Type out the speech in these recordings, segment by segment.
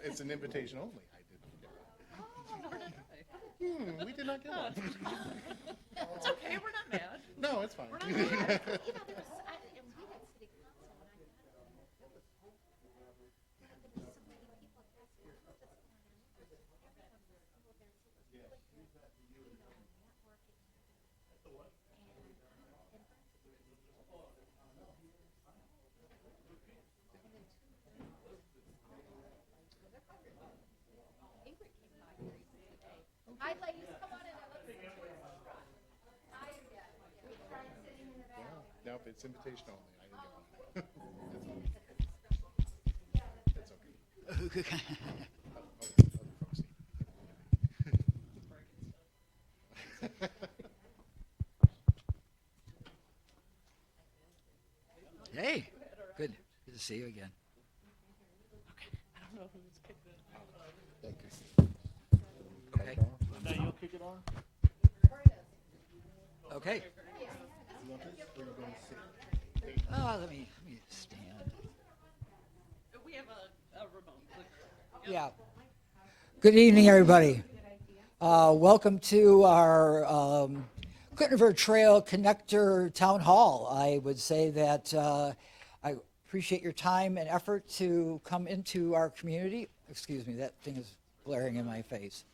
It's an invitation only. We did not get one. It's okay, we're not mad. No, it's fine. We're not mad. Hi, ladies, come on in. No, if it's invitation only, I didn't get one. It's okay. Hey, good to see you again. Okay, I don't know who's kicked it. Thank you. Okay. Now you'll kick it on? Okay. Let me stand. We have a remote. Yeah. Good evening, everybody. Welcome to our Clinton River Trail Connector Town Hall. I would say that I appreciate your time and effort to come into our community. Excuse me, that thing is blaring in my face.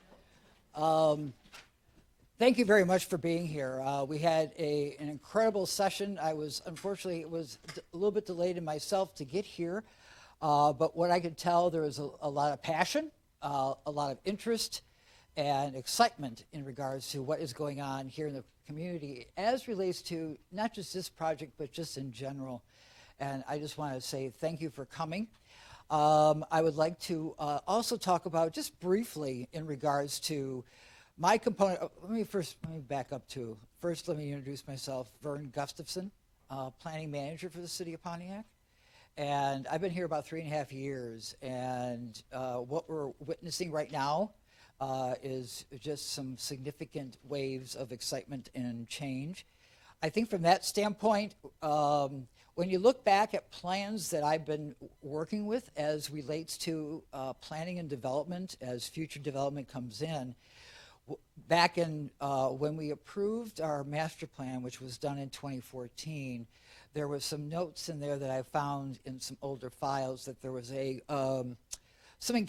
Thank you very much for being here. We had an incredible session. Unfortunately, it was a little bit delayed in myself to get here, but what I could tell, there was a lot of passion, a lot of interest, and excitement in regards to what is going on here in the community as relates to not just this project, but just in general. And I just want to say thank you for coming. I would like to also talk about just briefly in regards to my component. Let me back up to, first let me introduce myself, Vern Gustafson, planning manager for the city of Pontiac. And I've been here about 3.5 years, and what we're witnessing right now is just some significant waves of excitement and change. I think from that standpoint, when you look back at plans that I've been working with as relates to planning and development, as future development comes in, back in when we approved our master plan, which was done in 2014, there was some notes in there that I found in some older files that there was some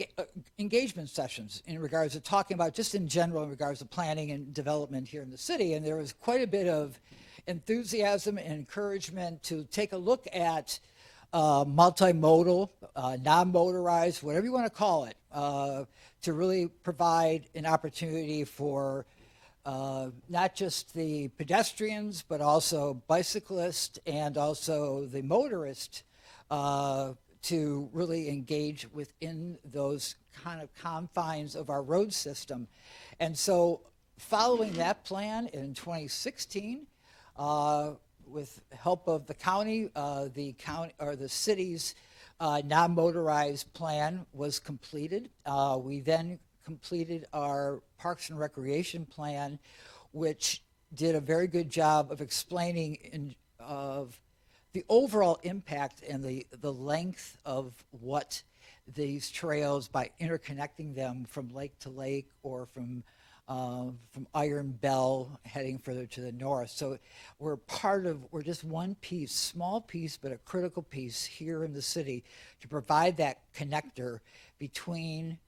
engagement sessions in regards to talking about just in general in regards to planning and development here in the city, and there was quite a bit of enthusiasm and encouragement to take a look at multimodal, non-motorized, whatever you want to call it, to really provide an opportunity for not just the pedestrians, but also bicyclists and also the motorists to really engage within those kind of confines of our road system. And so following that plan in 2016, with help of the county, the city's non-motorized plan was completed. We then completed our Parks and Recreation plan, which did a very good job of explaining of the overall impact and the length of what these trails, by interconnecting them from lake to lake or from Iron Bell heading further to the north. So we're just one piece, small piece, but a critical piece here in the city to provide that connector between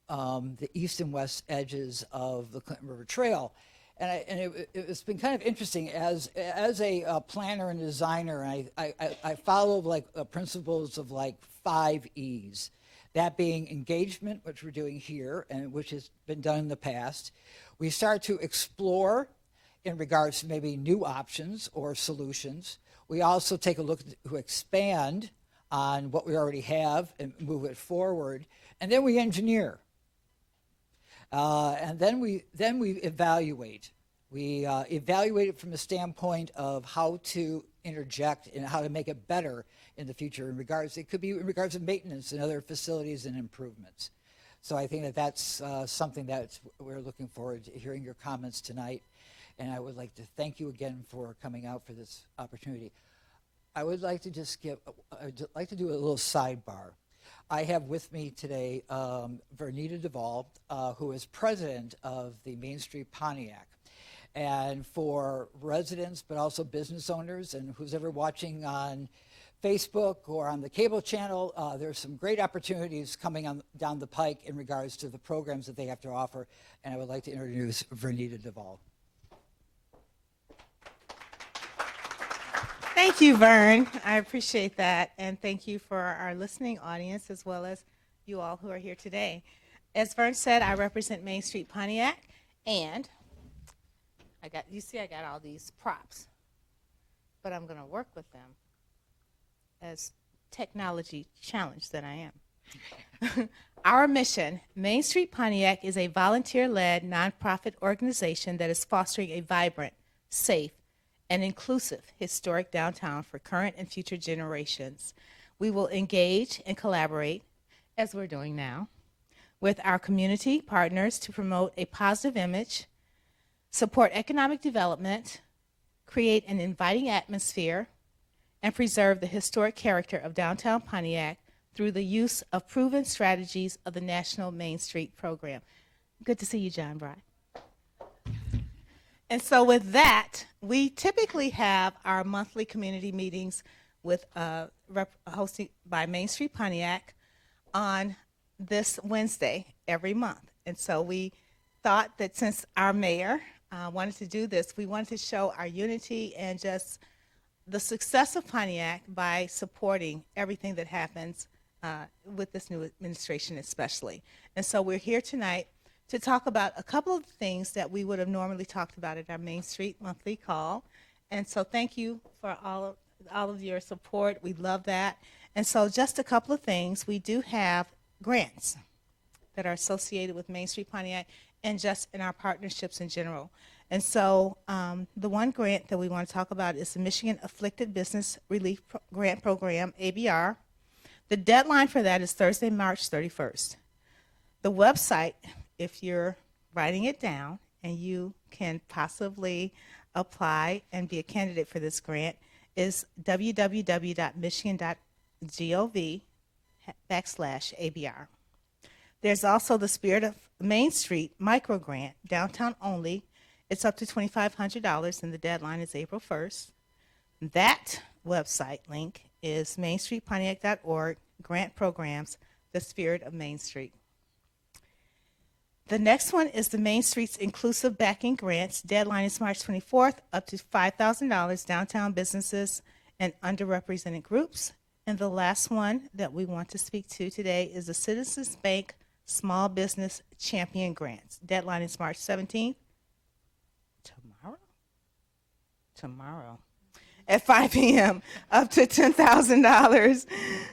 the east and west edges of the Clinton River Trail. And it's been kind of interesting as a planner and designer. I follow principles of 5 E's. That being engagement, which we're doing here and which has been done in the past. We start to explore in regards to maybe new options or solutions. We also take a look to expand on what we already have and move it forward. And then we engineer. And then we evaluate. We evaluate it from the standpoint of how to interject and how to make it better in the future it could be in regards to maintenance and other facilities and improvements. So I think that's something that we're looking forward to hearing your comments tonight. And I would like to thank you again for coming out for this opportunity. I would like to I'd like to do a little sidebar. I have with me today Vernita Duvall, who is president of the Main Street Pontiac. And for residents, but also business owners and who's ever watching on Facebook or on the cable channel, there's some great opportunities coming down the pike in regards to the programs that they have to offer. And I would like to introduce Vernita Duvall. Thank you, Vern. I appreciate that. And thank you for our listening audience as well as you all who are here today. As Vern said, I represent Main Street Pontiac, and I got all these props, but I'm going to work with them as technology challenged that I am. Our mission, Main Street Pontiac, is a volunteer-led nonprofit organization that is fostering a vibrant, safe, and inclusive historic downtown for current and future generations. We will engage and collaborate, as we're doing now, with our community partners to promote a positive image, support economic development, create an inviting atmosphere, and preserve the historic character of downtown Pontiac through the use of proven strategies of the National Main Street Program. Good to see you, John Bry. And so with that, we typically have our monthly community meetings with hosted by Main Street Pontiac on this Wednesday every month. And so we thought that since our mayor wanted to do this, we wanted to show our unity and just the success of Pontiac by supporting everything that happens with this new administration especially. And so we're here tonight to talk about a couple of things that we would have normally talked about at our Main Street monthly call. And so thank you for all of your support. We love that. And so just a couple of things. We do have grants that are associated with Main Street Pontiac and just in our partnerships in general. And so the one grant that we want to talk about is the Michigan Afflicted Business Relief Grant Program, ABR. The deadline for that is Thursday, March 31st. The website, if you're writing it down and you can possibly apply and be a candidate for this grant, is www.michigan.gov/ABR. There's also the Spirit of Main Street micro grant, downtown only. It's up to $2,500 and the deadline is April 1st. That website link is mainstreetpontiac.org, grant programs, the Spirit of Main Street. The next one is the Main Street's Inclusive Backing Grants. Deadline is March 24th, up to $5,000 downtown businesses and underrepresented groups. And the last one that we want to speak to today is the Citizens Bank Small Business Champion Grants. Deadline is March 17th. Tomorrow. At 5 p.m., up to $10,000.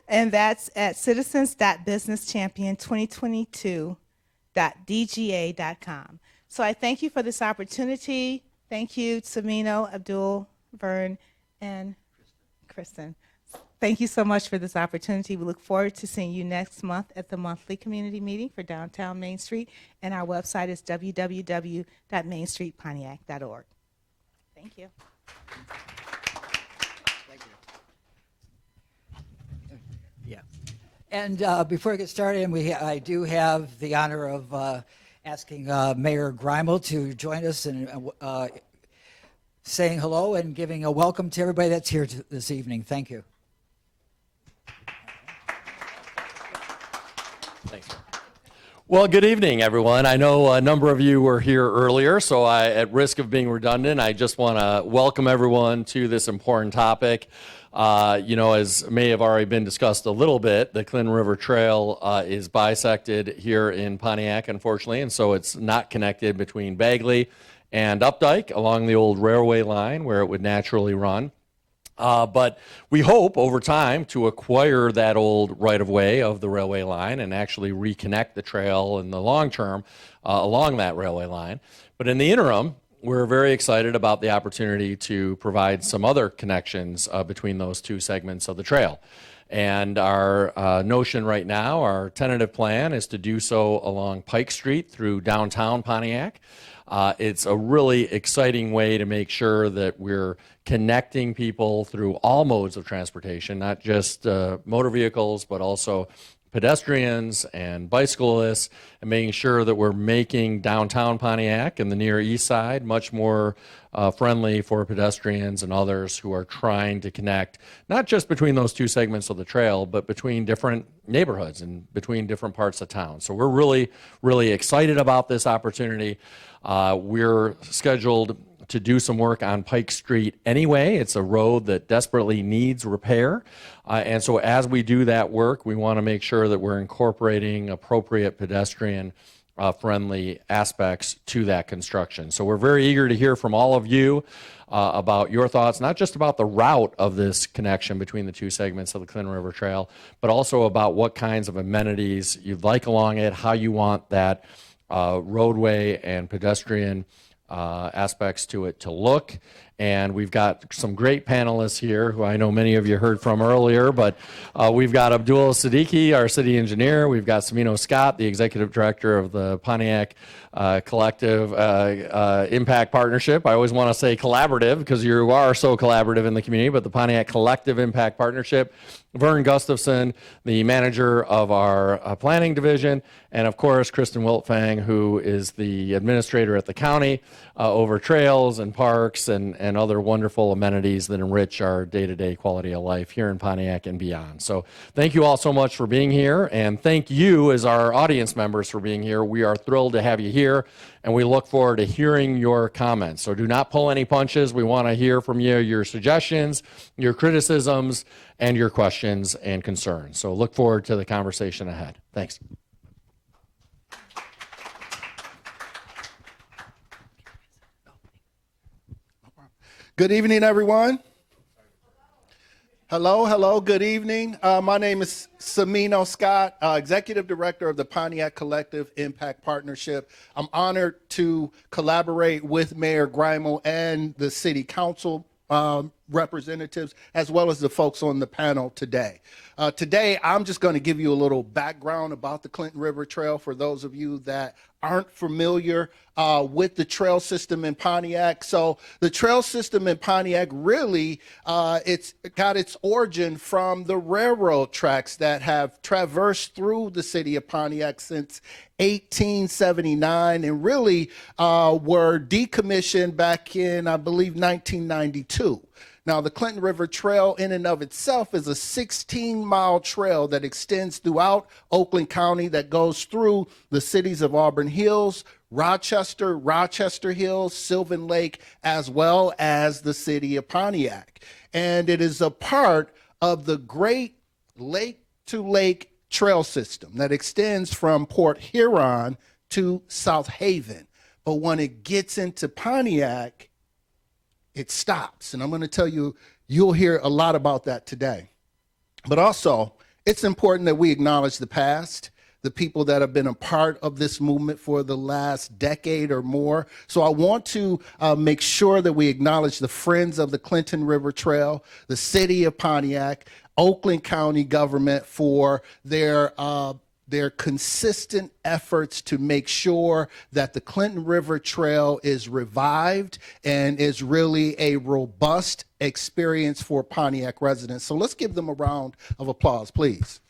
And that's at citizens.businesschampion2022.dga.com. So I thank you for this opportunity. Thank you, Samino, Abdul, Vern, and Kristen. Thank you so much for this opportunity. We look forward to seeing you next month at the monthly community meeting for downtown Main Street. And our website is www.mainstreetpontiac.org. Thank you. Yeah. And before I get started, I do have the honor of asking Mayor Greimel to join us in saying hello and giving a welcome to everybody that's here this evening. Thank you. Thanks. Well, good evening, everyone. I know a number of you were here earlier, so at risk of being redundant, I just want to welcome everyone to this important topic. As may have already been discussed a little bit, the Clinton River Trail is bisected here in Pontiac, unfortunately, and so it's not connected between Bagley and Updike along the old railway line where it would naturally run. But we hope over time to acquire that old right-of-way of the railway line and actually reconnect the trail in the long term along that railway line. But in the interim, we're very excited about the opportunity to provide some other connections between those two segments of the trail. And our notion right now, our tentative plan, is to do so along Pike Street through downtown Pontiac. It's a really exciting way to make sure that we're connecting people through all modes of transportation, not just motor vehicles, but also pedestrians and bicyclists, and making sure that we're making downtown Pontiac and the near east side much more friendly for pedestrians and others who are trying to connect, not just between those two segments of the trail, but between different neighborhoods and between different parts of town. So we're really, really excited about this opportunity. We're scheduled to do some work on Pike Street anyway. It's a road that desperately needs repair. And so as we do that work, we want to make sure that we're incorporating appropriate pedestrian friendly aspects to that construction. So we're very eager to hear from all of you about your thoughts, not just about the route of this connection between the two segments of the Clinton River Trail, but also about what kinds of amenities you'd like along it, how you want that roadway and pedestrian aspects to it to look. And we've got some great panelists here who I know many of you heard from earlier, but we've got Abdul Siddiqui, our city engineer. We've got Samino Scott, the executive director of the Pontiac Collective Impact Partnership. I always want to say collaborative because you are so collaborative in the community, but the Pontiac Collective Impact Partnership. Vern Gustafson, the manager of our planning division, and of course Kristen Wiltfang, who is the administrator at the county over trails and parks and other wonderful amenities that enrich our day-to-day quality of life here in Pontiac and beyond. So thank you all so much for being here, and thank you as our audience members for being here. We are thrilled to have you here, and we look forward to hearing your comments. So do not pull any punches. We want to hear from you, your suggestions, your criticisms, and your questions and concerns. So look forward to the conversation ahead. Thanks. Good evening, everyone. Hello, good evening. My name is Samino Scott, Executive Director of the Pontiac Collective Impact Partnership. I'm honored to collaborate with Mayor Greimel and the City Council representatives, as well as the folks on the panel today. Today, I'm just going to give you a little background about the Clinton River Trail for those of you that aren't familiar with the trail system in Pontiac. So the trail system in Pontiac really, it's got its origin from the railroad tracks that have traversed through the city of Pontiac since 1879 and really were decommissioned back in, I believe, 1992. Now, the Clinton River Trail in and of itself is a 16-mile trail that extends throughout Oakland County that goes through the cities of Auburn Hills, Rochester, Rochester Hills, Sylvan Lake, as well as the city of Pontiac. And it is a part of the Great Lake-to-Lake Trail System that extends from Port Huron to South Haven. But when it gets into Pontiac, it stops. And I'm going to tell you, you'll hear a lot about that today. But also, it's important that we acknowledge the past, the people that have been a part of this movement for the last decade or more. So I want to make sure that we acknowledge the Friends of the Clinton River Trail, the city of Pontiac, Oakland County government for their consistent efforts to make sure that the Clinton River Trail is revived and is really a robust experience for Pontiac residents. So let's give them a round of applause, please.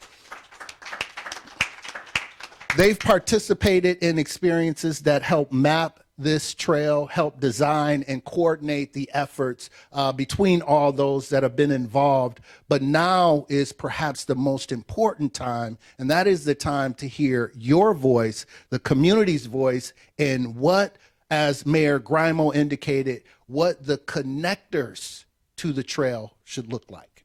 They've participated in experiences that help map this trail, help design and coordinate the efforts between all those that have been involved. But now is perhaps the most important time, and that is the time to hear your voice, the community's voice, and what, as Mayor Grimo indicated, what the connectors to the trail should look like.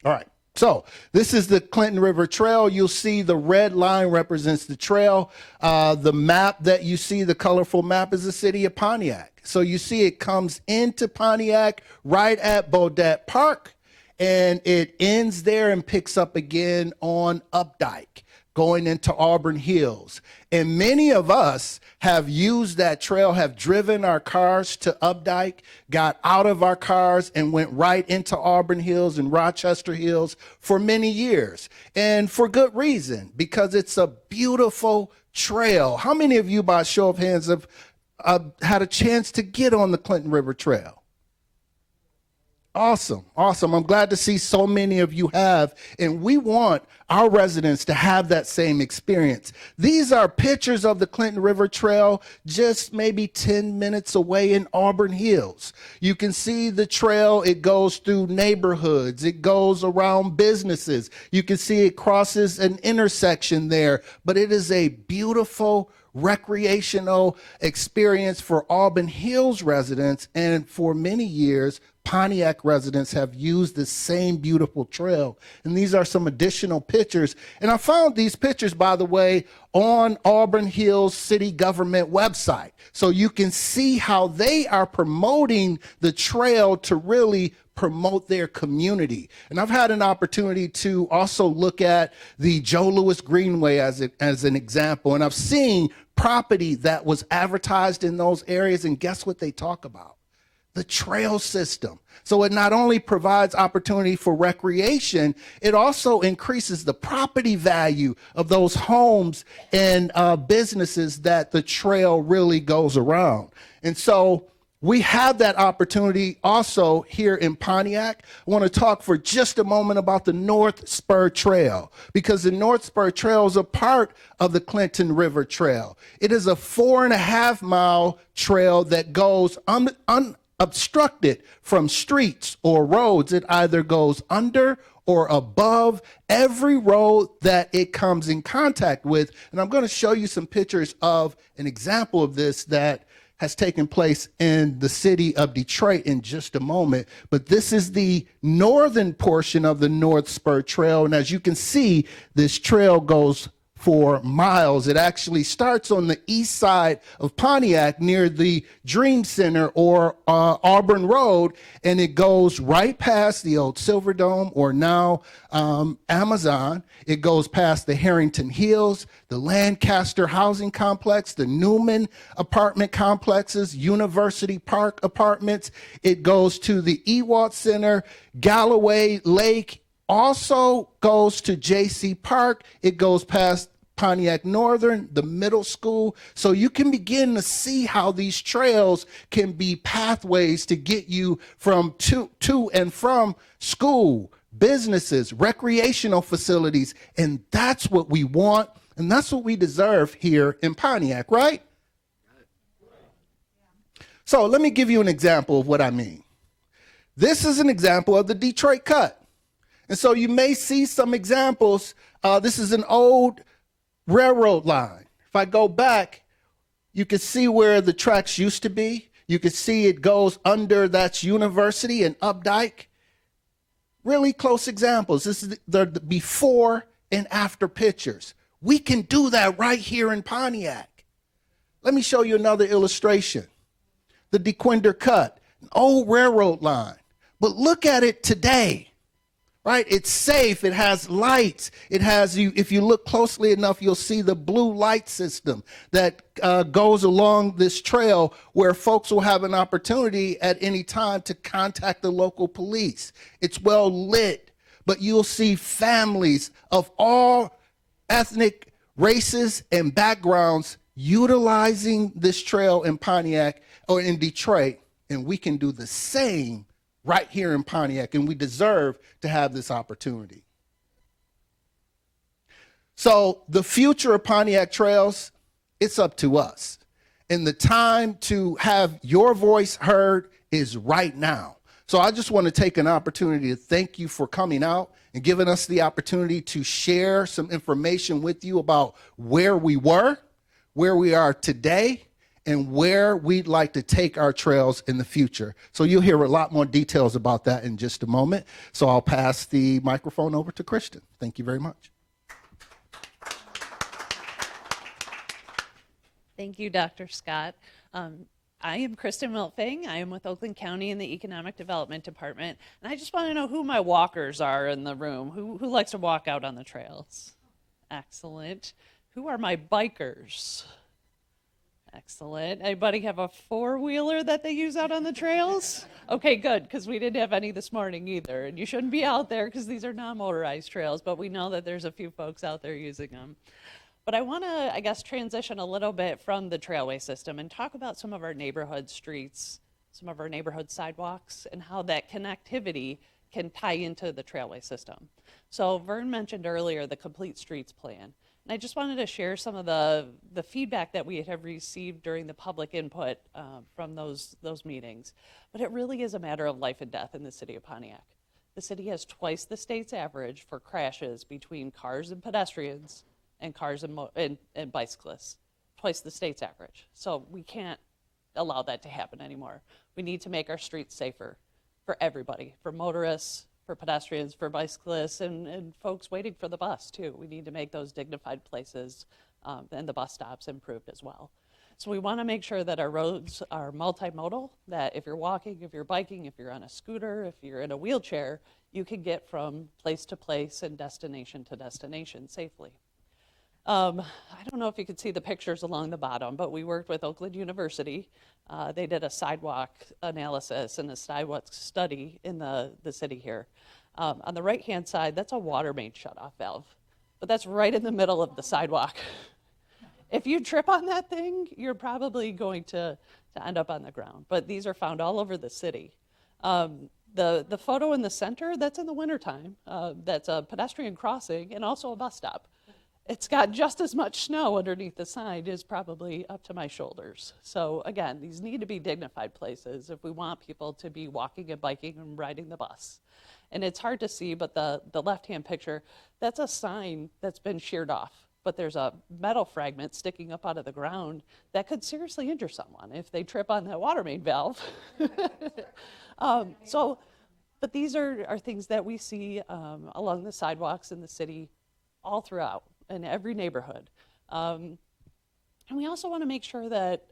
All right. So this is the Clinton River Trail. You'll see the red line represents the trail. The map that you see, the colorful map, is the city of Pontiac. So you see it comes into Pontiac right at Bodette Park, and it ends there and picks up again on Updike, going into Auburn Hills. And many of us have used that trail, have driven our cars to Updike, got out of our cars and went right into Auburn Hills and Rochester Hills for many years. And for good reason, because it's a beautiful trail. How many of you, by show of hands, have had a chance to get on the Clinton River Trail? Awesome. Awesome. I'm glad to see so many of you have, and we want our residents to have that same experience. These are pictures of the Clinton River Trail just maybe 10 minutes away in Auburn Hills. You can see the trail. It goes through neighborhoods. It goes around businesses. You can see it crosses an intersection there, but it is a beautiful recreational experience for Auburn Hills residents, and for many years, Pontiac residents have used the same beautiful trail. And these are some additional pictures. And I found these pictures, by the way, on Auburn Hills City Government website. So you can see how they are promoting the trail to really promote their community. And I've had an opportunity to also look at the Joe Louis Greenway as an example. And I've seen property that was advertised in those areas. And guess what they talk about? The trail system. So it not only provides opportunity for recreation, it also increases the property value of those homes and businesses that the trail really goes around. And so we have that opportunity also here in Pontiac. I want to talk for just a moment about the North Spur Trail, because the North Spur Trail is a part of the Clinton River Trail. It is a 4.5-mile trail that goes unobstructed from streets or roads. It either goes under or above every road that it comes in contact with. And I'm going to show you some pictures of an example of this that has taken place in the city of Detroit in just a moment. But this is the northern portion of the North Spur Trail. And as you can see, this trail goes for miles. It actually starts on the east side of Pontiac near the Dream Center or Auburn Road, and it goes right past the old Silverdome or now Amazon. It goes past the Harrington Hills, the Lancaster Housing Complex, the Newman apartment complexes, University Park apartments. It goes to the Ewalt Center, Galloway Lake, also goes to J.C. Park. It goes past Pontiac Northern, the middle school. So you can begin to see how these trails can be pathways to get you from to and from school, businesses, recreational facilities. And that's what we want. And that's what we deserve here in Pontiac, right? So let me give you an example of what I mean. This is an example of the Detroit Cut. And so you may see some examples. This is an old railroad line. If I go back, you can see where the tracks used to be. You can see it goes under, that's University and Updike. Really close examples. This is the before and after pictures. We can do that right here in Pontiac. Let me show you another illustration. The DeQuinder Cut, an old railroad line. But look at it today. Right? It's safe. It has lights. It has you. If you look closely enough, you'll see the blue light system that goes along this trail where folks will have an opportunity at any time to contact the local police. It's well lit, but you'll see families of all ethnic races and backgrounds utilizing this trail in Pontiac or in Detroit, and we can do the same right here in Pontiac, and we deserve to have this opportunity. So the future of Pontiac trails, it's up to us. And the time to have your voice heard is right now. So I just want to take an opportunity to thank you for coming out and giving us the opportunity to share some information with you about where we were, where we are today, and where we'd like to take our trails in the future. So you'll hear a lot more details about that in just a moment. So I'll pass the microphone over to Kristen. Thank you very much. Thank you, Dr. Scott. I am Kristen Miltfing. I am with Oakland County in the Economic Development Department. And I just want to know who my walkers are in the room. Who likes to walk out on the trails? Excellent. Who are my bikers? Excellent. Anybody have a four-wheeler that they use out on the trails? Okay, good, because we didn't have any this morning either. And you shouldn't be out there because these are non-motorized trails, but we know that there's a few folks out there using them. But I want to, I guess, transition a little bit from the trailway system and talk about some of our neighborhood streets, some of our neighborhood sidewalks, and how that connectivity can tie into the trailway system. So Vern mentioned earlier the Complete Streets Plan. And I just wanted to share some of the feedback that we have received during the public input from those meetings. But it really is a matter of life and death in the city of Pontiac. The city has twice the state's average for crashes between cars and pedestrians and cars and bicyclists. Twice the state's average. So we can't allow that to happen anymore. We need to make our streets safer for everybody, for motorists, for pedestrians, for bicyclists, and folks waiting for the bus too. We need to make those dignified places and the bus stops improved as well. So we want to make sure that our roads are multimodal, that if you're walking, if you're biking, if you're on a scooter, if you're in a wheelchair, you can get from place to place and destination to destination safely. I don't know if you could see the pictures along the bottom, but we worked with Oakland University. They did a sidewalk analysis and a sidewalk study in the city here. On the right-hand side, that's a water main shutoff valve, but that's right in the middle of the sidewalk. If you trip on that thing, you're probably going to end up on the ground, but these are found all over the city. The photo in the center, that's in the wintertime. That's a pedestrian crossing and also a bus stop. It's got just as much snow underneath the sign as probably up to my shoulders. So again, these need to be dignified places if we want people to be walking and biking and riding the bus. And it's hard to see, but the left-hand picture, that's a sign that's been sheared off. But there's a metal fragment sticking up out of the ground that could seriously injure someone if they trip on that water main valve. But these are things that we see along the sidewalks in the city all throughout. in every neighborhood. And we also want to make sure that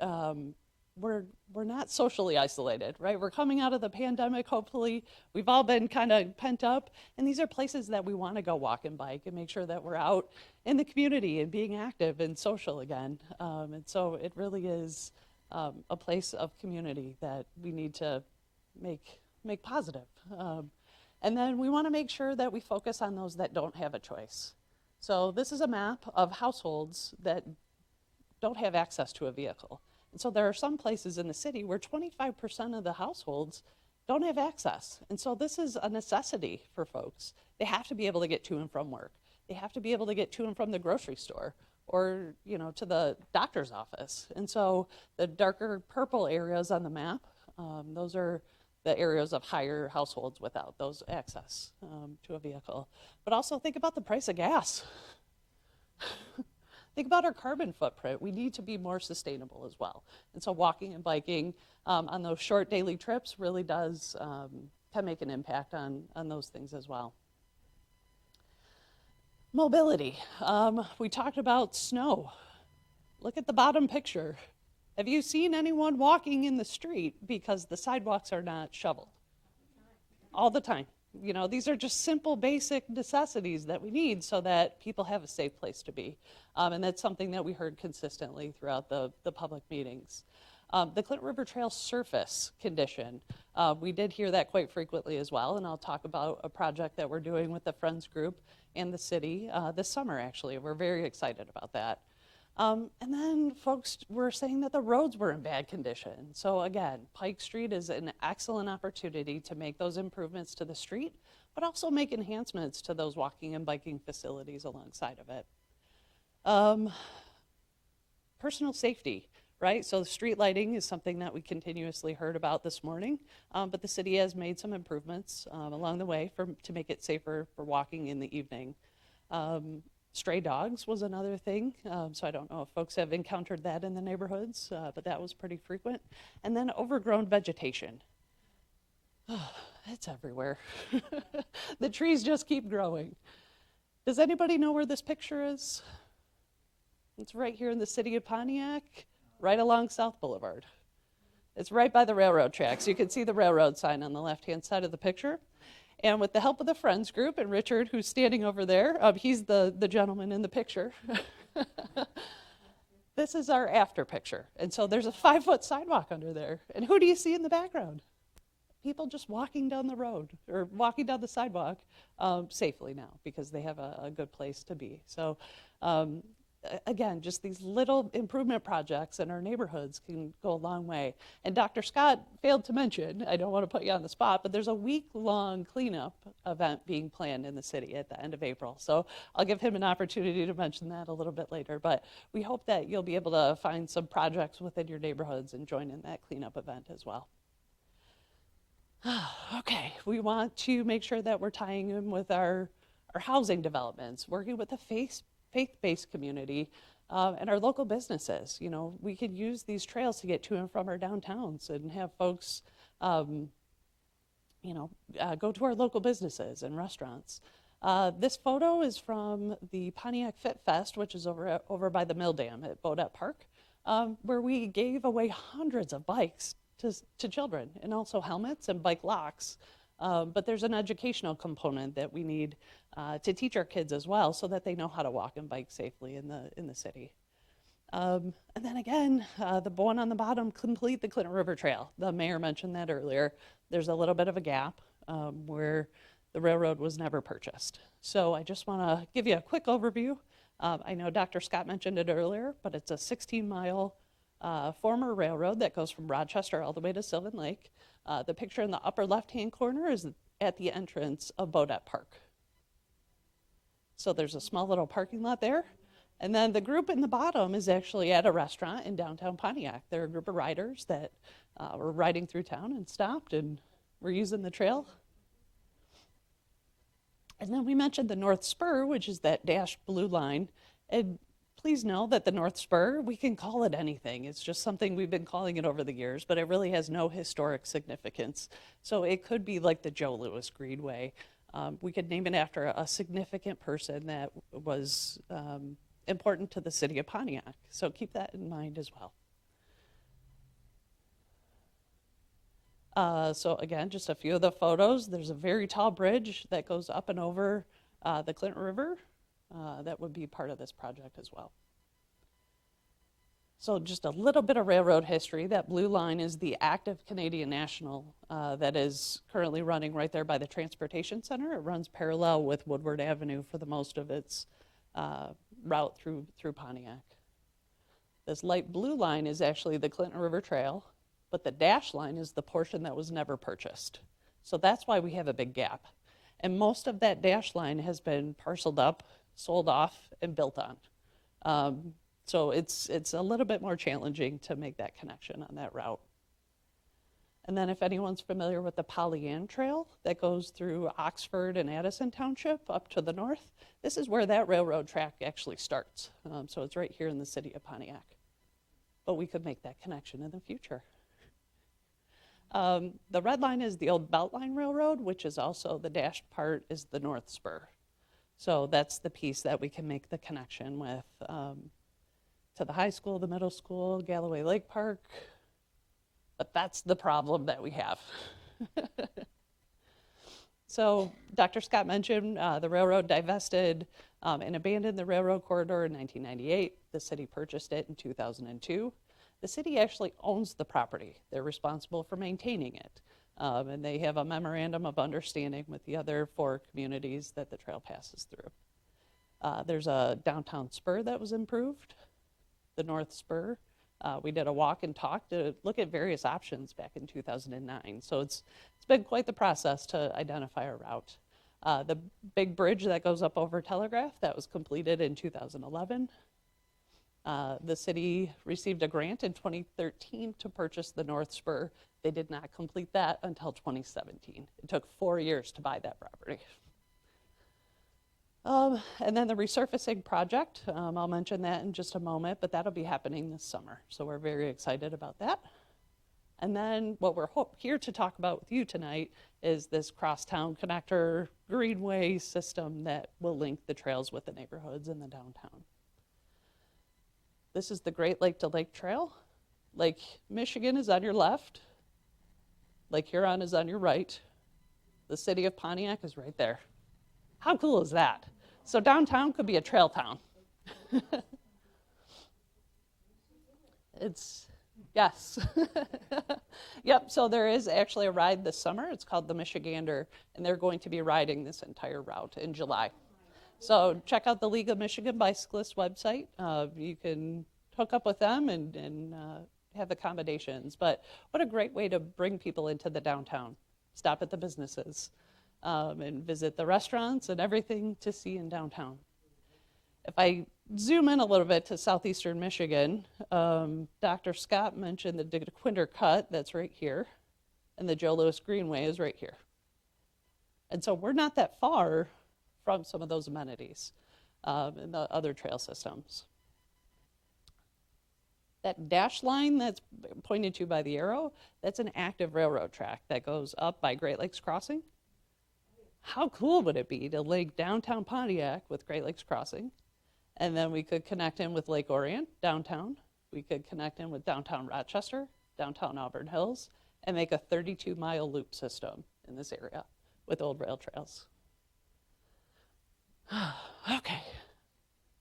we're not socially isolated, right? We're coming out of the pandemic, hopefully. We've all been kind of pent up, and these are places that we want to go walk and bike and make sure that we're out in the community and being active and social again. And so it really is a place of community that we need to make positive. And then we want to make sure that we focus on those that don't have a choice. So this is a map of households that don't have access to a vehicle. And so there are some places in the city where 25% of the households don't have access. And so this is a necessity for folks. They have to be able to get to and from work. They have to be able to get to and from the grocery store or, to the doctor's office. And so the darker purple areas on the map, those are the areas of higher households without those access to a vehicle. But also think about the price of gas. Think about our carbon footprint. We need to be more sustainable as well. And so walking and biking on those short daily trips really does can make an impact on those things as well. Mobility. We talked about snow. Look at the bottom picture. Have you seen anyone walking in the street because the sidewalks are not shoveled? All the time. These are just simple, basic necessities that we need so that people have a safe place to be. And that's something that we heard consistently throughout the public meetings. The Clinton River Trail surface condition, we did hear that quite frequently as well, and I'll talk about a project that we're doing with the Friends Group and the city this summer, actually. We're very excited about that. And then folks were saying that the roads were in bad condition. So again, Pike Street is an excellent opportunity to make those improvements to the street, but also make enhancements to those walking and biking facilities alongside of it. Personal safety, right? So street lighting is something that we continuously heard about this morning, but the city has made some improvements along the way to make it safer for walking in the evening. Stray dogs was another thing, so I don't know if folks have encountered that in the neighborhoods, but that was pretty frequent. And then overgrown vegetation. Oh, it's everywhere. The trees just keep growing. Does anybody know where this picture is? It's right here in the city of Pontiac, right along South Boulevard. It's right by the railroad tracks. You can see the railroad sign on the left-hand side of the picture. And with the help of the Friends Group and Richard, who's standing over there, he's the gentleman in the picture. This is our after picture. And so there's a 5-foot sidewalk under there. And who do you see in the background? People just walking down the road or walking down the sidewalk safely now because they have a good place to be. So again, just these little improvement projects in our neighborhoods can go a long way. And Dr. Scott failed to mention, I don't want to put you on the spot, but there's a week-long cleanup event being planned in the city at the end of April. So I'll give him an opportunity to mention that a little bit later. But we hope that you'll be able to find some projects within your neighborhoods and join in that cleanup event as well. Okay, we want to make sure that we're tying in with our housing developments, working with the faith-based community and our local businesses. We could use these trails to get to and from our downtowns and have folks, go to our local businesses and restaurants. This photo is from the Pontiac Fit Fest, which is over by the Mill Dam at Bodette Park, where we gave away hundreds of bikes to children, and also helmets and bike locks. But there's an educational component that we need to teach our kids as well, so that they know how to walk and bike safely in the city. And then again, the one on the bottom, complete the Clinton River Trail. The mayor mentioned that earlier. There's a little bit of a gap where the railroad was never purchased. So I just want to give you a quick overview. I know Dr. Scott mentioned it earlier, but it's a 16-mile former railroad that goes from Rochester all the way to Sylvan Lake. The picture in the upper left-hand corner is at the entrance of Bodette Park. So there's a small little parking lot there. And then the group in the bottom is actually at a restaurant in downtown Pontiac. They're a group of riders that were riding through town and stopped and were using the trail. And then we mentioned the North Spur, which is that dashed blue line. And please know that the North Spur, we can call it anything. It's just something we've been calling it over the years, but it really has no historic significance. So it could be like the Joe Louis Greenway. We could name it after a significant person that was important to the city of Pontiac. So keep that in mind as well. So again, just a few of the photos. There's a very tall bridge that goes up and over the Clinton River. That would be part of this project as well. So just a little bit of railroad history. That blue line is the active Canadian National that is currently running right there by the Transportation Center. It runs parallel with Woodward Avenue for the most of its route through Pontiac. This light blue line is actually the Clinton River Trail, but the dash line is the portion that was never purchased. So that's why we have a big gap. And most of that dash line has been parceled up, sold off, and built on. So it's a little bit more challenging to make that connection on that route. And then if anyone's familiar with the Pollyant Trail that goes through Oxford and Addison Township up to the north, this is where that railroad track actually starts. So it's right here in the city of Pontiac. But we could make that connection in the future. The red line is the old Beltline Railroad, which is also the dashed part is the North Spur. So that's the piece that we can make the connection with to the high school, the middle school, Galloway Lake Park. But that's the problem that we have. So Dr. Scott mentioned the railroad divested and abandoned the railroad corridor in 1998. The city purchased it in 2002. The city actually owns the property. They're responsible for maintaining it. And they have a memorandum of understanding with the other 4 communities that the trail passes through. There's a downtown spur that was improved, the North Spur. We did a walk and talk to look at various options back in 2009. So it's been quite the process to identify a route. The big bridge that goes up over Telegraph, that was completed in 2011. The city received a grant in 2013 to purchase the North Spur. They did not complete that until 2017. It took 4 years to buy that property. And then the resurfacing project, I'll mention that in just a moment, but that'll be happening this summer. So we're very excited about that. And then what we're here to talk about with you tonight is this crosstown connector greenway system that will link the trails with the neighborhoods in the downtown. This is the Great Lake to Lake Trail. Lake Michigan is on your left. Lake Huron is on your right. The city of Pontiac is right there. How cool is that? So downtown could be a trail town. Yes. Yep, so there is actually a ride this summer. It's called the Michigander, and they're going to be riding this entire route in July. So check out the League of Michigan Bicyclists website. You can hook up with them and have accommodations. But what a great way to bring people into the downtown. Stop at the businesses and visit the restaurants and everything to see in downtown. If I zoom in a little bit to southeastern Michigan, Dr. Scott mentioned the DeQuinder Cut, that's right here, and the Joe Louis Greenway is right here. And so we're not that far from some of those amenities and the other trail systems. That dash line that's pointed to by the arrow, that's an active railroad track that goes up by Great Lakes Crossing. How cool would it be to link downtown Pontiac with Great Lakes Crossing? And then we could connect in with Lake Orient, downtown. We could connect in with downtown Rochester, downtown Auburn Hills, and make a 32-mile loop system in this area with old rail trails. Okay.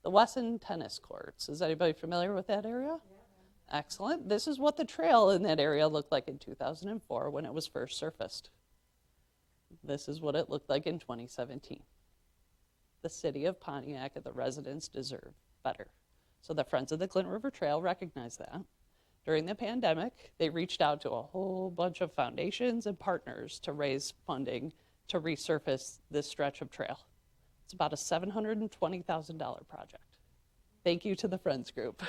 The Wesson tennis courts. Is anybody familiar with that area? Yeah. Excellent. This is what the trail in that area looked like in 2004 when it was first surfaced. This is what it looked like in 2017. The city of Pontiac and the residents deserve better. So the Friends of the Clinton River Trail recognized that. During the pandemic, they reached out to a whole bunch of foundations and partners to raise funding to resurface this stretch of trail. It's about a $720,000 project. Thank you to the Friends group.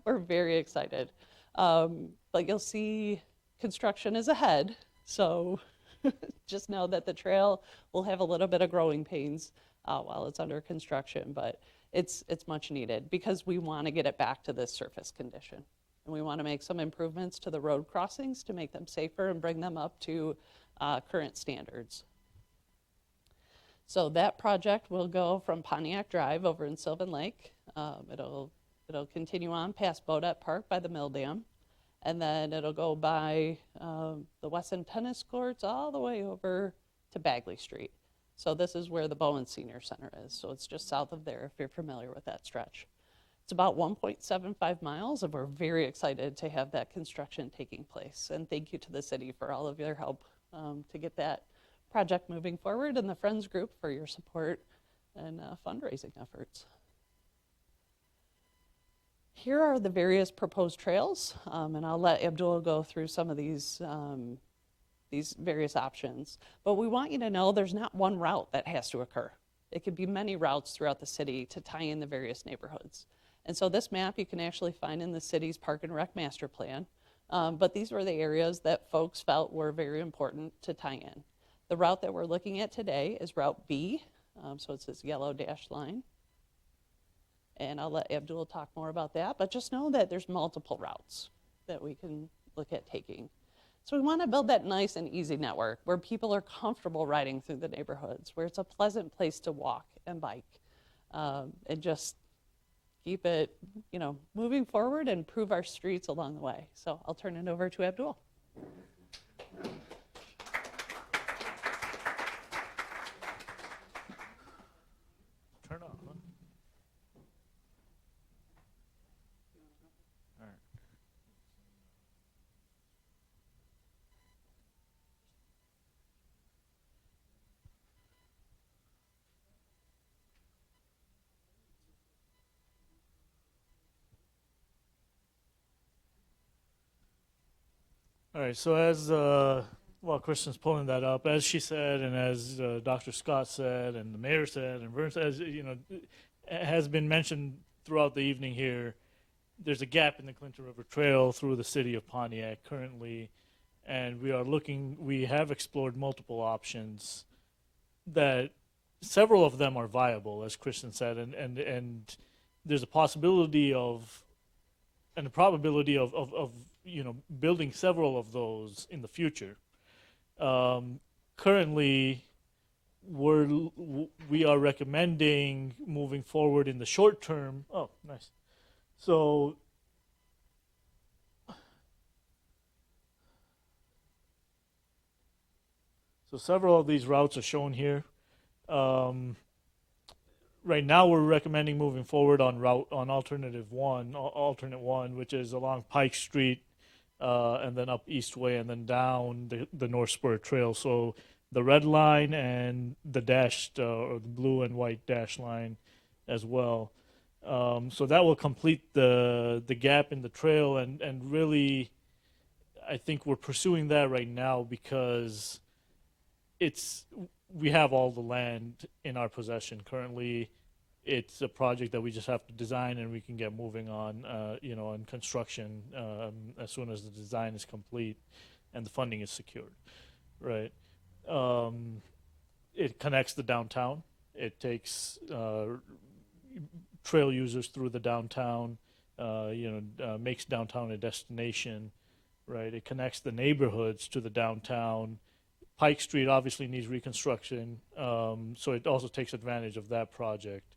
We're very excited. But you'll see construction is ahead, so just know that the trail will have a little bit of growing pains while it's under construction, but it's much needed because we want to get it back to this surface condition. And we want to make some improvements to the road crossings to make them safer and bring them up to current standards. So that project will go from Pontiac Drive over in Sylvan Lake. It'll continue on past Bodette Park by the Mill Dam, and then it'll go by the Wesson tennis courts all the way over to Bagley Street. So this is where the Bowen Senior Center is. So it's just south of there if you're familiar with that stretch. It's about 1.75 miles, and we're very excited to have that construction taking place. And thank you to the city for all of your help to get that project moving forward, and the Friends Group for your support and fundraising efforts. Here are the various proposed trails, and I'll let Abdul go through some of these various options. But we want you to know there's not one route that has to occur. It could be many routes throughout the city to tie in the various neighborhoods. And so this map you can actually find in the city's Park and Rec Master Plan. But these were the areas that folks felt were very important to tie in. The route that we're looking at today is Route B, so it's this yellow dashed line. And I'll let Abdul talk more about that, but just know that there's multiple routes that we can look at taking. So we want to build that nice and easy network where people are comfortable riding through the neighborhoods, where it's a pleasant place to walk and bike, and just keep it, moving forward and improve our streets along the way. So I'll turn it over to Abdul. Turn on, huh? All right, so as while Kristen's pulling that up, as she said, and as Dr. Scott said, and the mayor said, and Vern said, as has been mentioned throughout the evening here, there's a gap in the Clinton River Trail through the city of Pontiac currently, and we have explored multiple options that several of them are viable, as Kristen said, and there's a possibility of, and a probability of building several of those in the future. Currently, we are recommending moving forward in the short term. Oh, nice. So several of these routes are shown here. Right now, we're recommending moving forward on alternate one, which is along Pike Street, and then up Eastway, and then down the North Spur Trail. So the red line and the dashed, or the blue and white dash line as well. So that will complete the gap in the trail, and really, I think we're pursuing that right now because we have all the land in our possession currently. It's a project that we just have to design, and we can get moving on, on construction as soon as the design is complete and the funding is secured, right? It connects the downtown. It takes trail users through the downtown, makes downtown a destination, right? It connects the neighborhoods to the downtown. Pike Street obviously needs reconstruction, so it also takes advantage of that project.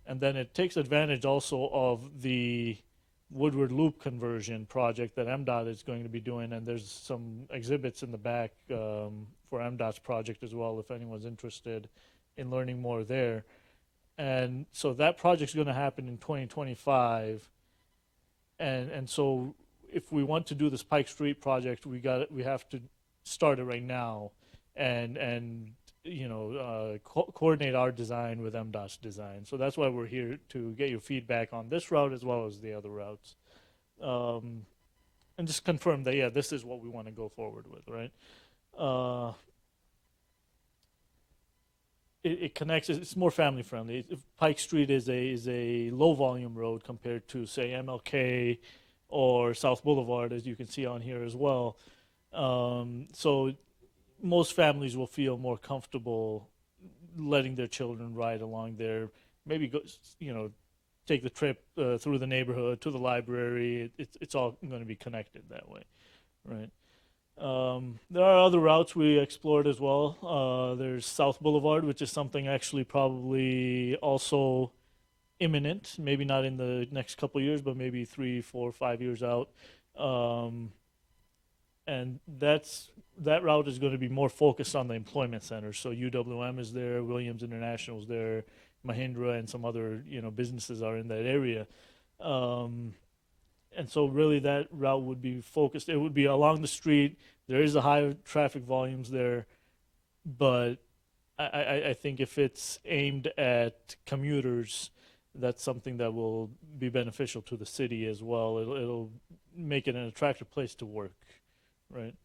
And then it takes advantage also of the Woodward Loop conversion project that MDOT is going to be doing, and there's some exhibits in the back for MDOT's project as well, if anyone's interested in learning more there. And so that project's going to happen in 2025, and so if we want to do this Pike Street project, we have to start it right now, and coordinate our design with MDOT's design. So that's why we're here, to get your feedback on this route as well as the other routes, and just confirm that this is what we want to go forward with, right? It connects. It's more family friendly. Pike Street is a low volume road compared to, say, MLK or South Boulevard, as you can see on here as well. So most families will feel more comfortable letting their children ride along there. Maybe go, take the trip through the neighborhood to the library. It's all going to be connected that way, right? There are other routes we explored as well. There's South Boulevard, which is something actually probably also imminent, maybe not in the next couple of years, but maybe 3, 4, 5 years out. And that route is going to be more focused on the employment centers. So UWM is there, Williams International is there, Mahindra, and some other businesses are in that area. And so really that route would be focused. It would be along the street. There is a high traffic volumes there, but I think if it's aimed at commuters, that's something that will be beneficial to the city as well. It'll make it an attractive place to work, right?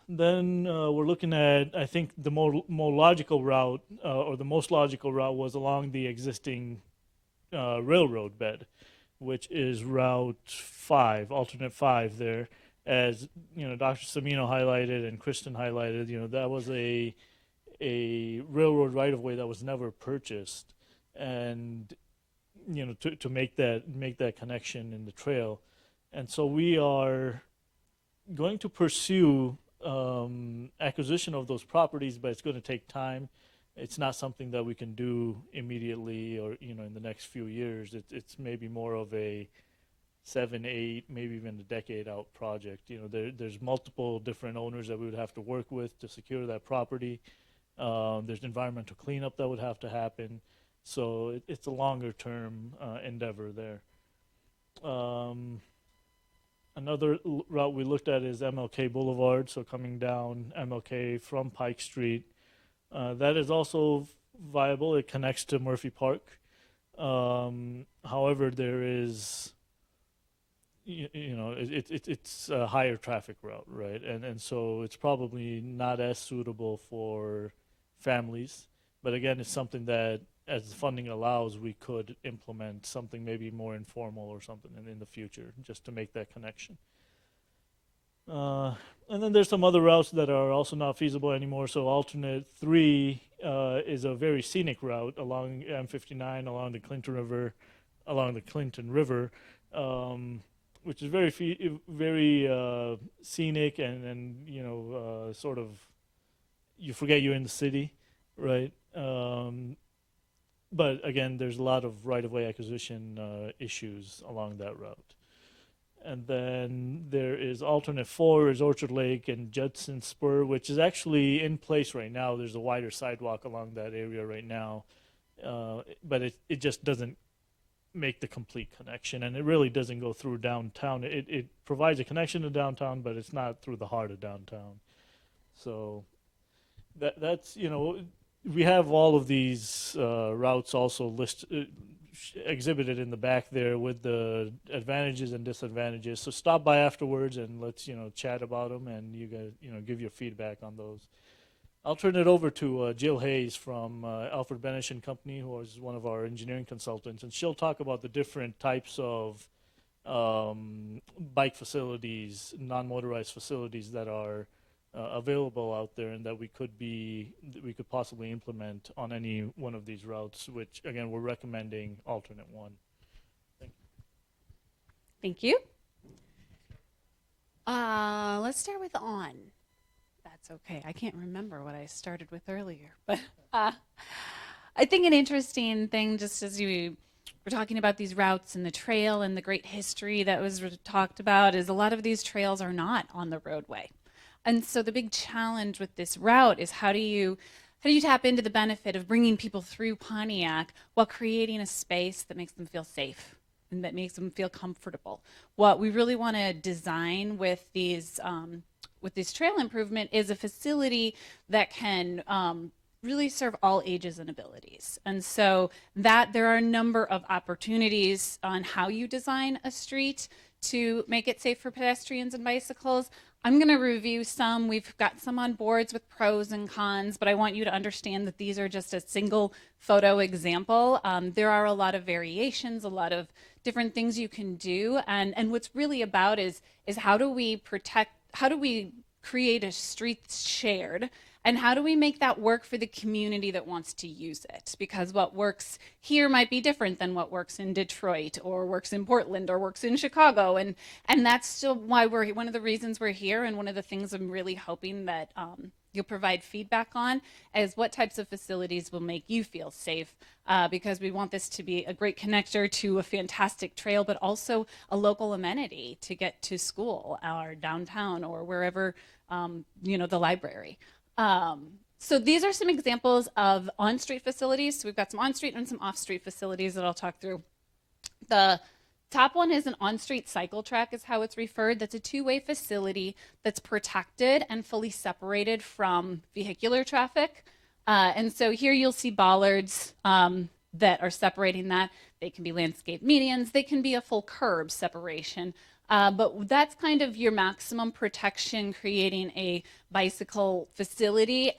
Then we're looking at, I think the more logical route, or the most logical route, was along the existing railroad bed, which is Route 5, alternate 5 there. As Dr. Samino highlighted and Kristen highlighted, that was a railroad right-of-way that was never purchased, and to make that connection in the trail. And so we are going to pursue acquisition of those properties, but it's going to take time. It's not something that we can do immediately or in the next few years. It's maybe more of a 7, 8, maybe even a decade out project. There's multiple different owners that we would have to work with to secure that property. There's environmental cleanup that would have to happen. So it's a longer term endeavor there. Another route we looked at is Mlk Boulevard, so coming down MLK from Pike Street. That is also viable. It connects to Murphy Park. However, there is, it's a higher traffic route, right? And so it's probably not as suitable for families. But again, it's something that, as the funding allows, we could implement something maybe more informal or something in the future, just to make that connection. And then there's some other routes that are also not feasible anymore. So alternate 3 is a very scenic route along M59, along the Clinton River, which is very scenic and sort of, you forget you're in the city, right? But again, there's a lot of right-of-way acquisition issues along that route. And then there is alternate 4 is Orchard Lake and Judson Spur, which is actually in place right now. There's a wider sidewalk along that area right now, but it just doesn't make the complete connection, and it really doesn't go through downtown. It provides a connection to downtown, but it's not through the heart of downtown. So that's we have all of these routes also exhibited in the back there with the advantages and disadvantages. So stop by afterwards and let's chat about them, and you guys give your feedback on those. I'll turn it over to Jill Hayes from Alfred Benish and Company, who is one of our engineering consultants, and she'll talk about the different types of bike facilities, non-motorized facilities that are available out there and that we could possibly implement on any one of these routes, which again we're recommending alternate 1. Thank you. Let's start with on. That's okay. I can't remember what I started with earlier, but I think an interesting thing, just as you were talking about these routes and the trail and the great history that was talked about, is a lot of these trails are not on the roadway. And so the big challenge with this route is how do you tap into the benefit of bringing people through Pontiac while creating a space that makes them feel safe and that makes them feel comfortable. What we really want to design with this trail improvement is a facility that can really serve all ages and abilities. And so that there are a number of opportunities on how you design a street to make it safe for pedestrians and bicycles. I'm going to review some. We've got some on boards with pros and cons, but I want you to understand that these are just a single photo example. There are a lot of variations, a lot of different things you can do. And what's really about is how do we create a street shared And how do we make that work for the community that wants to use it? Because what works here might be different than what works in Detroit or works in Portland or works in Chicago. And that's still why we're one of the reasons we're here, and one of the things I'm really hoping that you'll provide feedback on is what types of facilities will make you feel safe, because we want this to be a great connector to a fantastic trail, but also a local amenity to get to school or downtown or wherever, the library. So these are some examples of on-street facilities. So we've got some on-street and some off-street facilities that I'll talk through. The top one is an on-street cycle track is how it's referred. That's a two-way facility that's protected and fully separated from vehicular traffic. And so here you'll see bollards that are separating that. They can be landscape medians. They can be a full curb separation. But that's kind of your maximum protection, creating a bicycle facility.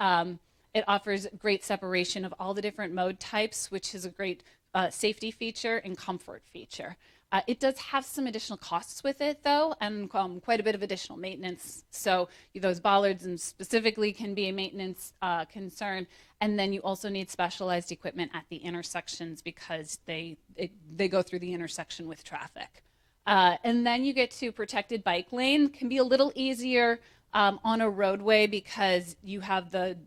It offers great separation of all the different mode types, which is a great safety feature and comfort feature. It does have some additional costs with it, though, and quite a bit of additional maintenance. So those bollards and specifically can be a maintenance concern. And then you also need specialized equipment at the intersections because they go through the intersection with traffic. And then you get to protected bike lane. Can be a little easier on a roadway because you have the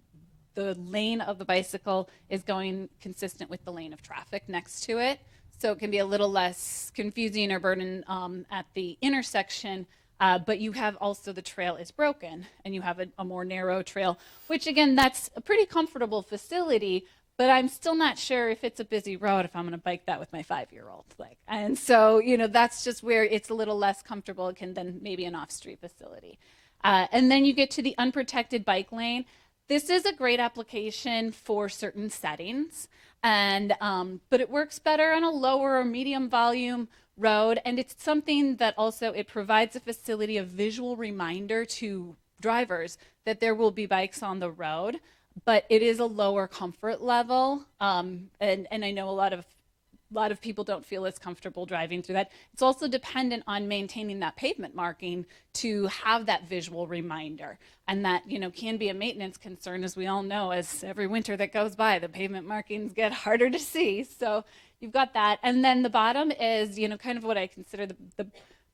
lane of the bicycle is going consistent with the lane of traffic next to it. So it can be a little less confusing or burden at the intersection, but you have also the trail is broken and you have a more narrow trail, which again, that's a pretty comfortable facility, but I'm still not sure if it's a busy road if I'm going to bike that with my 5-year-old. And so, that's just where it's a little less comfortable than maybe an off-street facility. And then you get to the unprotected bike lane. This is a great application for certain settings, and but it works better on a lower or medium volume road, and it's something that also it provides a facility, a visual reminder to drivers that there will be bikes on the road, but it is a lower comfort level, and I know a lot of people don't feel as comfortable driving through that. It's also dependent on maintaining that pavement marking to have that visual reminder. And that, can be a maintenance concern, as we all know, as every winter that goes by, the pavement markings get harder to see. So you've got that. And then the bottom is, kind of what I consider the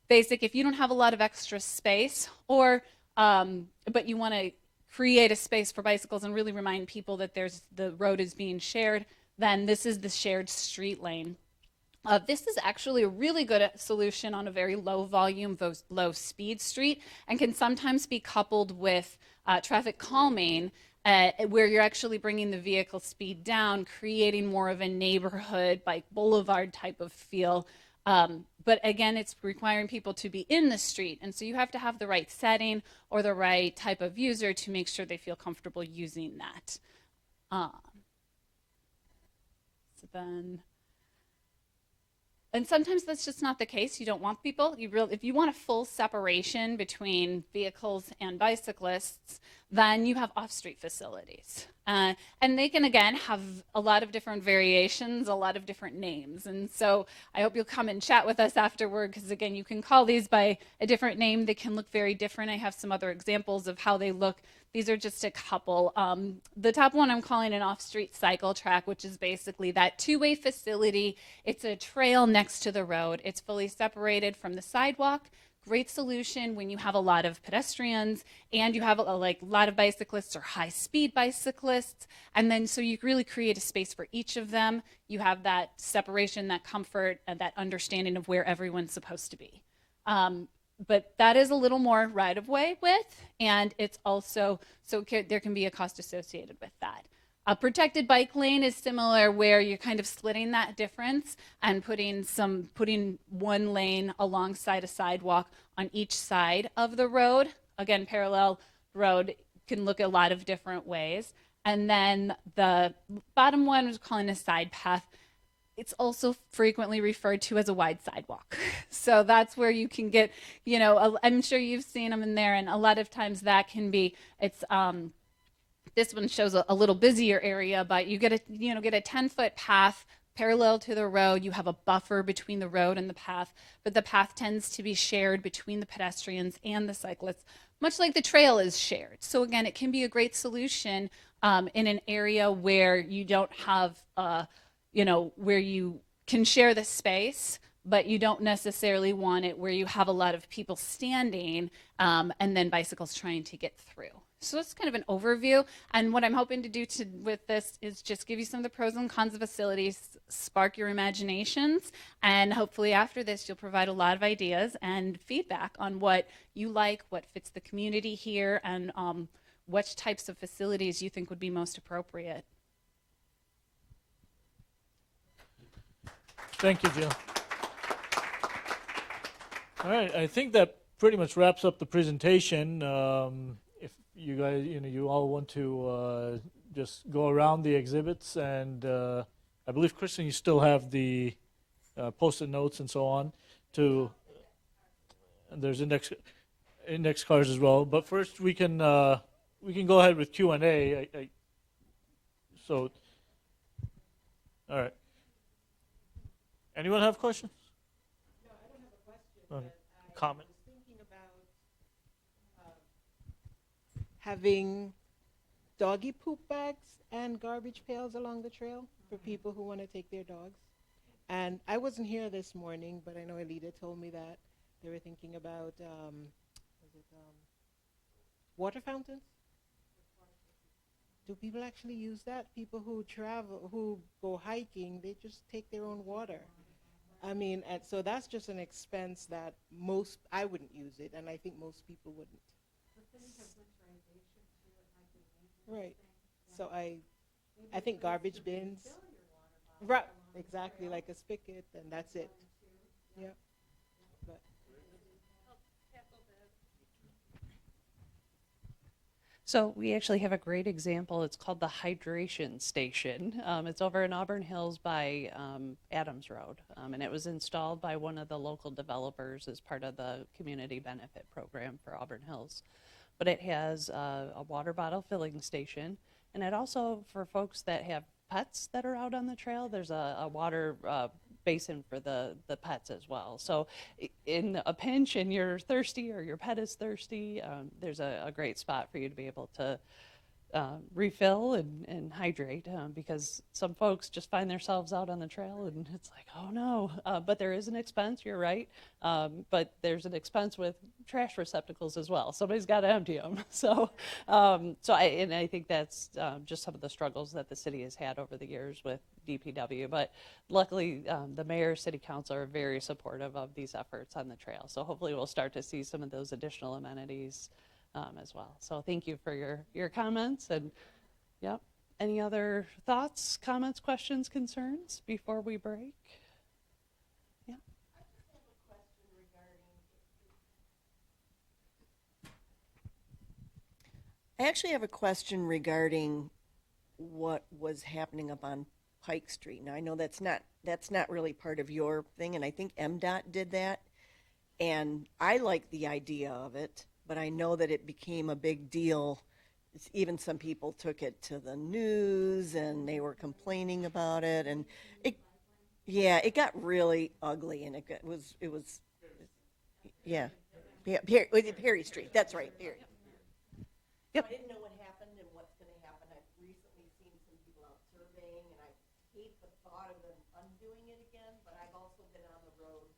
basic, if you don't have a lot of extra space or, but you want to create a space for bicycles and really remind people that the road is being shared, then this is the shared street lane. This is actually a really good solution on a very low volume, low speed street, and can sometimes be coupled with traffic calming, where you're actually bringing the vehicle speed down, creating more of a neighborhood, like boulevard type of feel. But again, it's requiring people to be in the street. And so you have to have the right setting or the right type of user to make sure they feel comfortable using that. And sometimes that's just not the case. You don't want people. If you want a full separation between vehicles and bicyclists, then you have off-street facilities. And they can, again, have a lot of different variations, a lot of different names. And so I hope you'll come and chat with us afterward, because, again, you can call these by a different name. They can look very different. I have some other examples of how they look. These are just a couple. The top one I'm calling an off-street cycle track, which is basically that two-way facility. It's a trail next to the road. It's fully separated from the sidewalk. Great solution when you have a lot of pedestrians and you have a lot of bicyclists or high-speed bicyclists. And then so you really create a space for each of them. You have that separation, that comfort, and that understanding of where everyone's supposed to be. But that is a little more right-of-way width, and it's also, there can be a cost associated with that. A protected bike lane is similar, where you're kind of splitting that difference and putting one lane alongside a sidewalk on each side of the road. Again, parallel road can look a lot of different ways. And then the bottom one is calling a side path. It's also frequently referred to as a wide sidewalk. So that's where you can get, I'm sure you've seen them in there, and a lot of times that can be, this one shows a little busier area, but you get a 10-foot path parallel to the road. You have a buffer between the road and the path, but the path tends to be shared between the pedestrians and the cyclists much like the trail is shared. So again, it can be a great solution in an area where you don't have, where you can share the space, but you don't necessarily want it where you have a lot of people standing and then bicycles trying to get through. So that's kind of an overview. And what I'm hoping to do with this is just give you some of the pros and cons of facilities, spark your imaginations, and hopefully after this you'll provide a lot of ideas and feedback on what you like, what fits the community here, and which types of facilities you think would be most appropriate. Thank you, Jill. All right, I think that pretty much wraps up the presentation. If you guys, you all want to just go around the exhibits, and I believe, Kristen, you still have the post-it notes and so on. And there's index cards as well. But first, we can go ahead with Q&A. All right. Anyone have questions? No, I don't have a question. Okay. Comment. I was thinking about having doggy poop bags and garbage pails along the trail for people who want to take their dogs. And I wasn't here this morning, but I know Alita told me that they were thinking about water fountains. Do people actually use that? People who travel, who go hiking, they just take their own water. I mean, and so that's just an expense that I wouldn't use it, and I think most people wouldn't. Right. So I think garbage bins. Right. Exactly, like a spigot, and that's it. Yeah. But So we actually have a great example. It's called the Hydration Station. It's over in Auburn Hills by Adams Road, and it was installed by one of the local developers as part of the community benefit program for Auburn Hills. But it has a water bottle filling station, and it also, for folks that have pets that are out on the trail, there's a water basin for the pets as well. So in a pinch and you're thirsty or your pet is thirsty, there's a great spot for you to be able to refill and hydrate, because some folks just find themselves out on the trail and it's like, oh no, but there is an expense, you're right, but there's an expense with trash receptacles as well. Somebody's got to empty them. So I think that's just some of the struggles that the city has had over the years with DPW, but luckily the mayor, city council are very supportive of these efforts on the trail. So hopefully we'll start to see some of those additional amenities as well. So thank you for your comments. And yep, any other thoughts, comments, questions, concerns before we break? Yeah. I actually have a question regarding what was happening up on Pike Street. Now I know that's not really part of your thing, and I think MDOT did that, and I like the idea of it, but I know that it became a big deal. Even some people took it to the news and they were complaining about it, and it got really ugly, and it was Perry Street. That's right, Perry. Yep. I didn't know what happened and what's going to happen. I've recently seen some people out surveying, and I hate the thought of them undoing it again, but I've also been on the road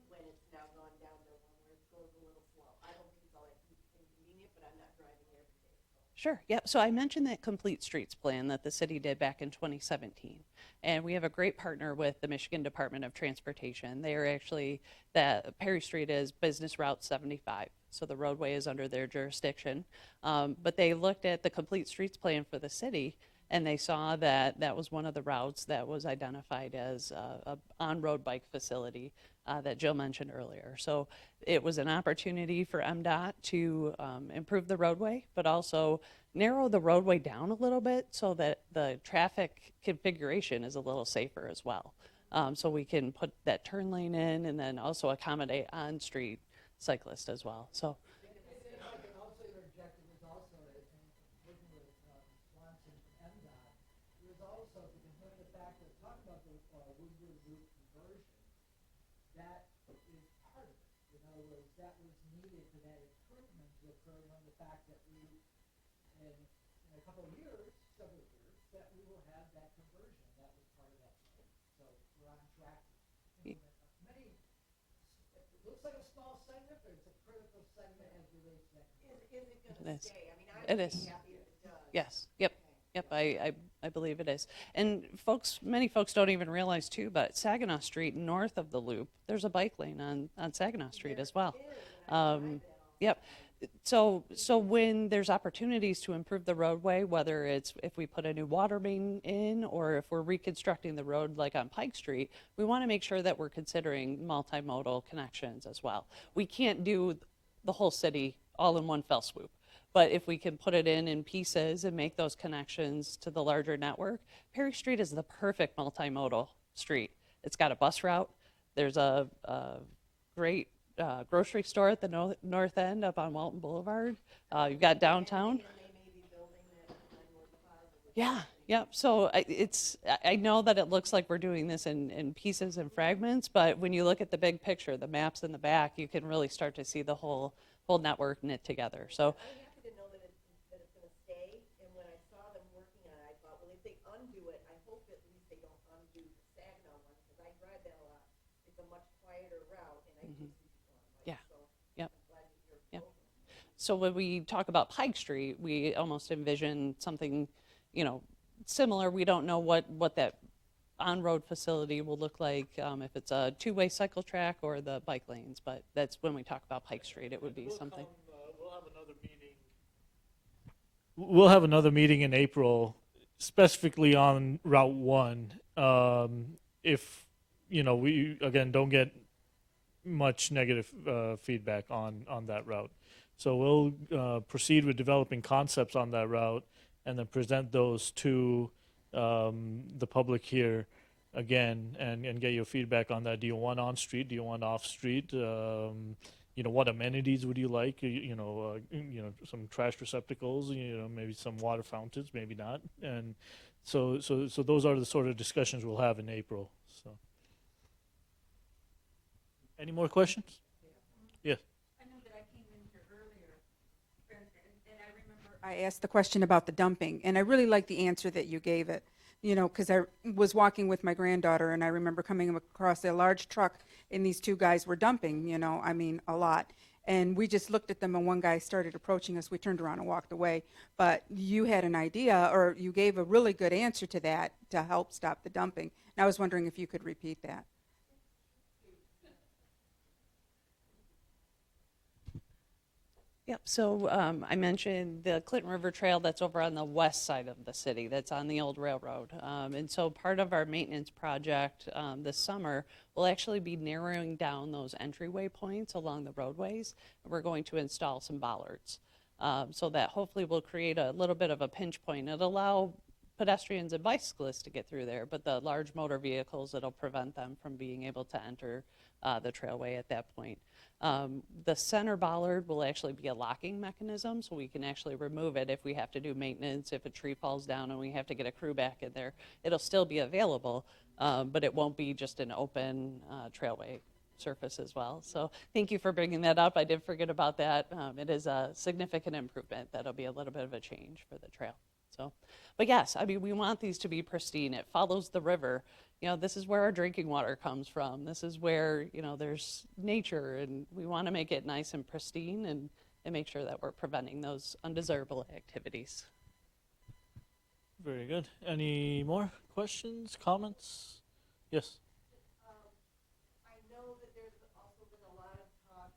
when it's now gone down to one where it goes a little slow. I don't think it's all that inconvenient, but I'm not driving there every day. Sure. Yep. So I mentioned that Complete Streets plan that the city did back in 2017. And we have a great partner with the Michigan Department of Transportation. They are actually, Perry Street is Business Route 75. So the roadway is under their jurisdiction. But they looked at the Complete Streets plan for the city, and they saw that that was one of the routes that was identified as a on-road bike facility that Jill mentioned earlier. So it was an opportunity for MDOT to improve the roadway, but also narrow the roadway down a little bit so that the traffic configuration is a little safer as well. So we can put that turn lane in and then also accommodate on-street cyclists as well. So. That is part of it. In other words, that was needed for that improvement to occurring on the fact that we, in a couple of years, several years, that we will have that conversion that was part of that plan. So we're on track to implement many. It looks like a small segment, but it's a critical segment as relates to that. Is it It going is. to stay? I mean, I It would is. be happy if it does. Yes. Yep. Yep. I believe it is. And many folks don't even realize too, but Saginaw Street, north of the loop, there's a bike lane on Saginaw Street as well. Yep. So when there's opportunities to improve the roadway, whether it's if we put a new water main in or if we're reconstructing the road like on Pike Street, we want to make sure that we're considering multimodal connections as well. We can't do the whole city all in one fell swoop. But if we can put it in pieces and make those connections to the larger network, Perry Street is the perfect multimodal street. It's got a bus route. There's a great grocery store at the north end up on Mlk Boulevard. You've got downtown. Yeah, yep. So I know that it looks like we're doing this in pieces and fragments, but when you look at the big picture, the maps in the back, you can really start to see the whole network knit together. So. I'm happy to know that it's going to stay. And when I saw them working on it, I thought, well, if they undo it, I hope at least they don't undo the Saginaw one because I drive that a lot. It's a much quieter route, and I do see people on bikes. Yeah. So Yep. I'm glad to hear Yep. both of them. So when we talk about Pike Street, we almost envision something, similar. We don't know what that on-road facility will look like, if it's a two-way cycle track or the bike lanes, but that's when we talk about Pike Street, it would be something. We'll have another meeting. We'll have another meeting in April, specifically on Route 1. If we again don't get much negative feedback on that route, so we'll proceed with developing concepts on that route and then present those to the public here again and get your feedback on that. Do you want on street? Do you want off street? What amenities would you like? Some trash receptacles. Maybe some water fountains. Maybe not. And so those are the sort of discussions we'll have in April. So, any more questions? Yes. I know that I came in here earlier, and I remember I asked the question about the dumping, and I really like the answer that you gave it. Because I was walking with my granddaughter, and I remember coming across a large truck, and these two guys were dumping, a lot. And we just looked at them, and one guy started approaching us. We turned around and walked away. But you had an idea, or you gave a really good answer to that to help stop the dumping. And I was wondering if you could repeat that. Yep. So I mentioned the Clinton River Trail that's over on the west side of the city, that's on the old railroad. And so part of our maintenance project this summer will actually be narrowing down those entryway points along the roadways. And we're going to install some bollards so that hopefully will create a little bit of a pinch point. It'll allow pedestrians and bicyclists to get through there, but the large motor vehicles, it'll prevent them from being able to enter the trailway at that point. The center bollard will actually be a locking mechanism, so we can actually remove it if we have to do maintenance, if a tree falls down and we have to get a crew back in there. It'll still be available, but it won't be just an open trailway surface as well. So thank you for bringing that up. I did forget about that. It is a significant improvement. That'll be a little bit of a change for the trail. So, but yes, I mean, we want these to be pristine. It follows the river. This is where our drinking water comes from. This is where, there's nature, and we want to make it nice and pristine and make sure that we're preventing those undesirable activities. Very good. Any more questions, comments? Yes. I know that there's also been a lot of talk.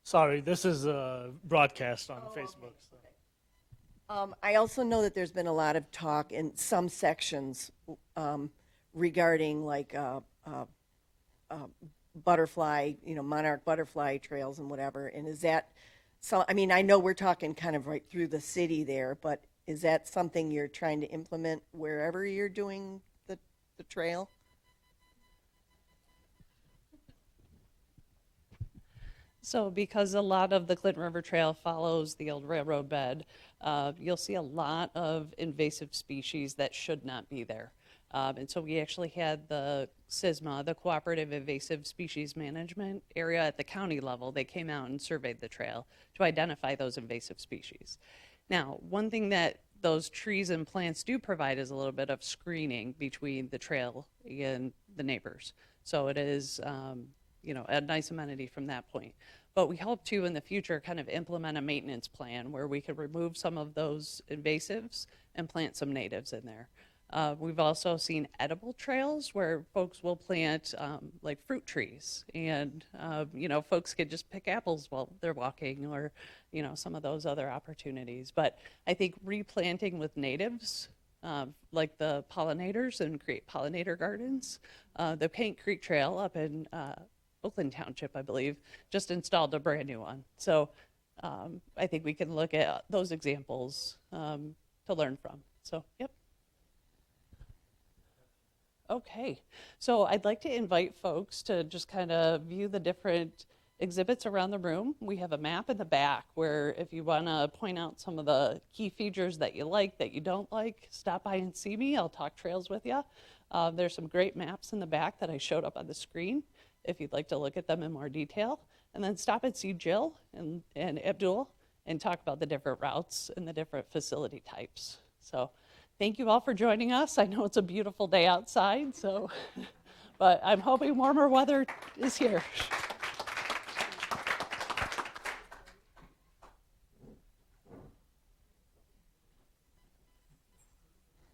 Sorry, this is a broadcast on Facebook. So. I also know that there's been a lot of talk in some sections regarding like butterfly, monarch butterfly trails and whatever. And is that so? I mean, I know we're talking kind of right through the city there, but is that something you're trying to implement wherever you're doing the trail? So because a lot of the Clinton River Trail follows the old railroad bed, you'll see a lot of invasive species that should not be there. And so we actually had the CISMA, the Cooperative Invasive Species Management area at the county level. They came out and surveyed the trail to identify those invasive species. Now, one thing that those trees and plants do provide is a little bit of screening between the trail and the neighbors. So it is, a nice amenity from that point. But we hope to, in the future, kind of implement a maintenance plan where we could remove some of those invasives and plant some natives in there. We've also seen edible trails where folks will plant like fruit trees, and folks could just pick apples while they're walking, or some of those other opportunities. But I think replanting with natives, like the pollinators, and create pollinator gardens. The Paint Creek Trail up in Oakland Township, I believe, just installed a brand new one. So I think we can look at those examples to learn from. So, yep. Okay, so I'd like to invite folks to just kind of view the different exhibits around the room. We have a map in the back where if you want to point out some of the key features that you like, that you don't like, stop by and see me. I'll talk trails with you. There's some great maps in the back that I showed up on the screen if you'd like to look at them in more detail. And then stop and see Jill and Abdul and talk about the different routes and the different facility types. So thank you all for joining us. I know it's a beautiful day outside, but I'm hoping warmer weather is here.